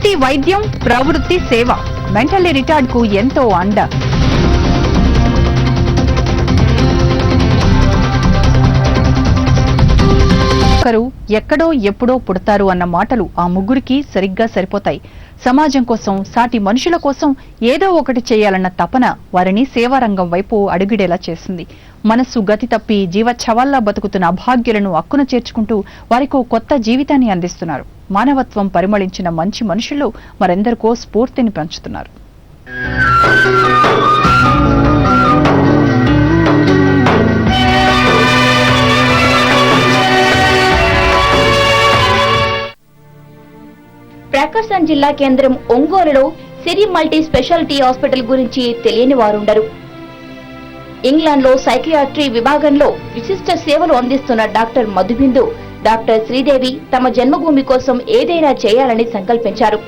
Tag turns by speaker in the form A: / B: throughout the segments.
A: వృత్తి వైద్యం, ప్రవృత్తి సేవ. మెంటల్లీ రిటార్డ్ కు ఎంతో అండ. ఒకరు ఎక్కడో ఎప్పుడో పుడతారు అన్న మాటలు ఆ ముగ్గురికి సరిగ్గా సరిపోతాయి. సమాజం కోసం, సాటి మనుషుల కోసం ఏదో ఒకటి చేయాలన్న తపన వారిని సేవారంగం వైపు అడుగిడేలా చేసింది. మనస్సు గతి తప్పి జీవచ్ఛవాల్లా బతుకుతున్న అభాగ్యులను అక్కున చేర్చుకుంటూ వారికో కొత్త జీవితాన్ని అందిస్తున్నారు. మానవత్వం పరిమళించిన మంచి మనుషులు మరెందరికో స్ఫూర్తిని పంచుతున్నారు.
B: ప్రకాశం జిల్లా కేంద్రం ఒంగోలులో సిరి మల్టీ స్పెషాలిటీ హాస్పిటల్ గురించి తెలియని వారుండరు. ఇంగ్లాండ్ లో సైకియాట్రీ విభాగంలో విశిష్ట సేవలు అందిస్తున్న డాక్టర్ మధుబిందు, డాక్టర్ శ్రీదేవి తమ జన్మభూమి కోసం ఏదైనా చేయాలని సంకల్పించారు.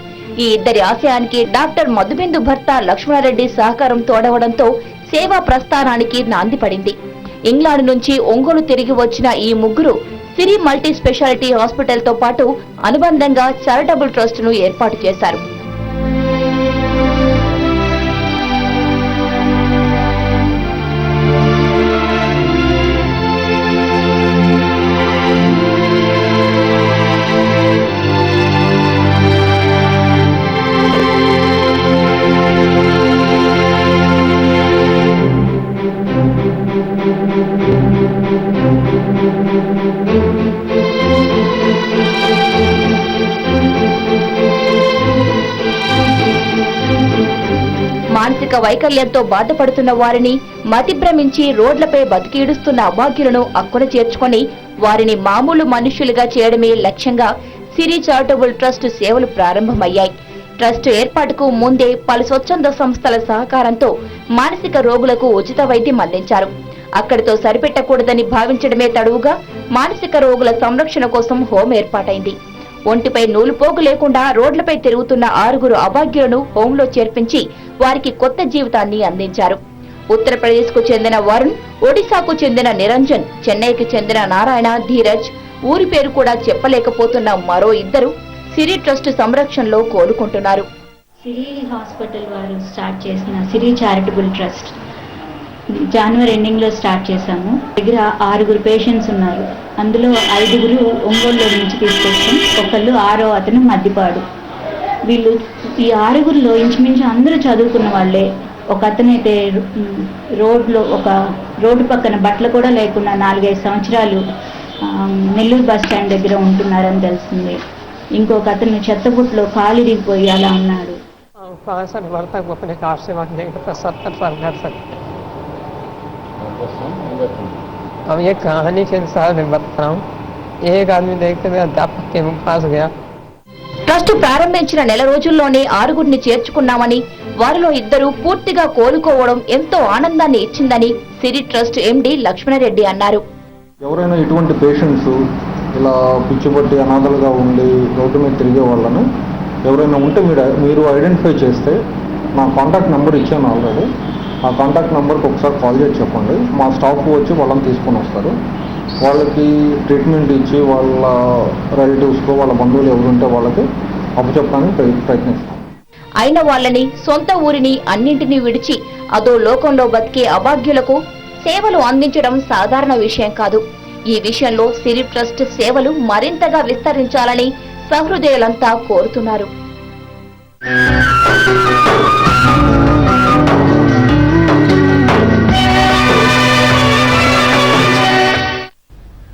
B: ఈ ఇద్దరి ఆశయానికి డాక్టర్ మధుబిందు భర్త లక్ష్మణారెడ్డి సహకారం తోడవడంతో సేవా ప్రస్థానానికి నాంది పడింది. ఇంగ్లాండ్ నుంచి ఒంగోలు తిరిగి వచ్చిన ఈ ముగ్గురు సిరి మల్టీ స్పెషాలిటీ హాస్పిటల్ తో పాటు అనుబంధంగా చారిటబుల్ ట్రస్ట్ ను ఏర్పాటు చేశారు. మానసిక వైకల్యంతో బాధపడుతున్న వారిని, మతిభ్రమించి రోడ్లపై బతికీడుస్తున్న అభాగ్యులను అక్కున చేర్చుకొని వారిని మామూలు మనుష్యులుగా చేయడమే లక్ష్యంగా సిరి చారిటబుల్ ట్రస్ట్ సేవలు ప్రారంభమయ్యాయి. ట్రస్ట్ ఏర్పాటుకు ముందే పలు స్వచ్ఛంద సంస్థల సహకారంతో మానసిక రోగులకు ఉచిత వైద్యం అందించారు. అక్కడితో సరిపెట్టకూడదని భావించడమే తడువుగా మానసిక రోగుల సంరక్షణ కోసం హోం ఏర్పాటైంది. ఒంటిపై నూలుపోగు లేకుండా రోడ్లపై తిరుగుతున్న 6 అభాగ్యులను హోంలో చేర్పించి వారికి కొత్త జీవితాన్ని అందించారు. ఉత్తరప్రదేశ్ కు చెందిన వరుణ్, ఒడిశాకు చెందిన నిరంజన్, చెన్నైకి చెందిన నారాయణ, ధీరజ్, ఊరి పేరు కూడా చెప్పలేకపోతున్న మరో ఇద్దరు సిరి ట్రస్ట్ సంరక్షణలో కోలుకుంటున్నారు.
C: సిరి హాస్పిటల్ వారు స్టార్ట్ చేసిన సిరి చారిటబుల్ ట్రస్ట్ జనవరి ఎండింగ్ లో స్టార్ట్ చేశాము. దగ్గర 6 పేషెంట్స్ ఉన్నారు. అందులో 5 ఒంగోలులో నుంచి తీసుకొచ్చాం. ఒకళ్ళు 6వ అతను మద్దిపాడు. వీళ్ళు ఈ 6లో ఇంచుమించు అందరూ చదువుకున్న వాళ్ళే. ఒక అతనైతే రోడ్డు పక్కన బట్టలు కూడా లేకుండా 4-5 సంవత్సరాలు నెల్లూరు బస్ స్టాండ్ దగ్గర ఉంటున్నారని తెలిసింది. ఇంకొక అతను చెత్తబుట్లో కాలు ఇరిగిపోయి అలా ఉన్నాడు.
D: अब ये कहानी के अनुसार मैं बता हूँ. एक आदमी देखते हुए अध्यापक के पास गया.
B: ట్రస్ట్ ప్రారంభించిన నెల రోజుల్లోనే 6 చేర్చుకున్నామని, వారిలో 2 పూర్తిగా కోలుకోవడం ఎంతో ఆనందాన్ని ఇచ్చిందని సిరి ట్రస్ట్ ఎండి లక్ష్మణారెడ్డి అన్నారు.
E: ఎవరైనా ఇటువంటి పేషెంట్స్ ఇలా పిచ్చిపట్టి అనాథలుగా ఉండి రోడ్డు మీద తిరిగే వాళ్ళని ఎవరైనా ఉంటే మీరు ఐడెంటిఫై చేస్తే నా కాంటాక్ట్ నెంబర్ ఇచ్చాను ఆల్రెడీ. ఆ కాంటాక్ట్ నెంబర్కి ఒకసారి కాల్ చేసి చెప్పండి. మా స్టాఫ్ వచ్చి వాళ్ళని తీసుకొని వస్తారు. వాళ్ళకి ట్రీట్మెంట్ ఇచ్చి వాళ్ళ రిలేటివ్స్కో వాళ్ళ బంధువులు ఎవరుంటే వాళ్ళకి అప్పచెప్పడానికి ప్రయత్నిస్తాం.
B: అయిన వాళ్ళని, సొంత ఊరిని అన్నింటినీ విడిచి అదో లోకంలో బతికే అభాగ్యులకు సేవలు అందించడం సాధారణ విషయం కాదు. ఈ విషయంలో సిరి ట్రస్ట్ సేవలు మరింతగా విస్తరించాలని సహృదయులంతా కోరుతున్నారు.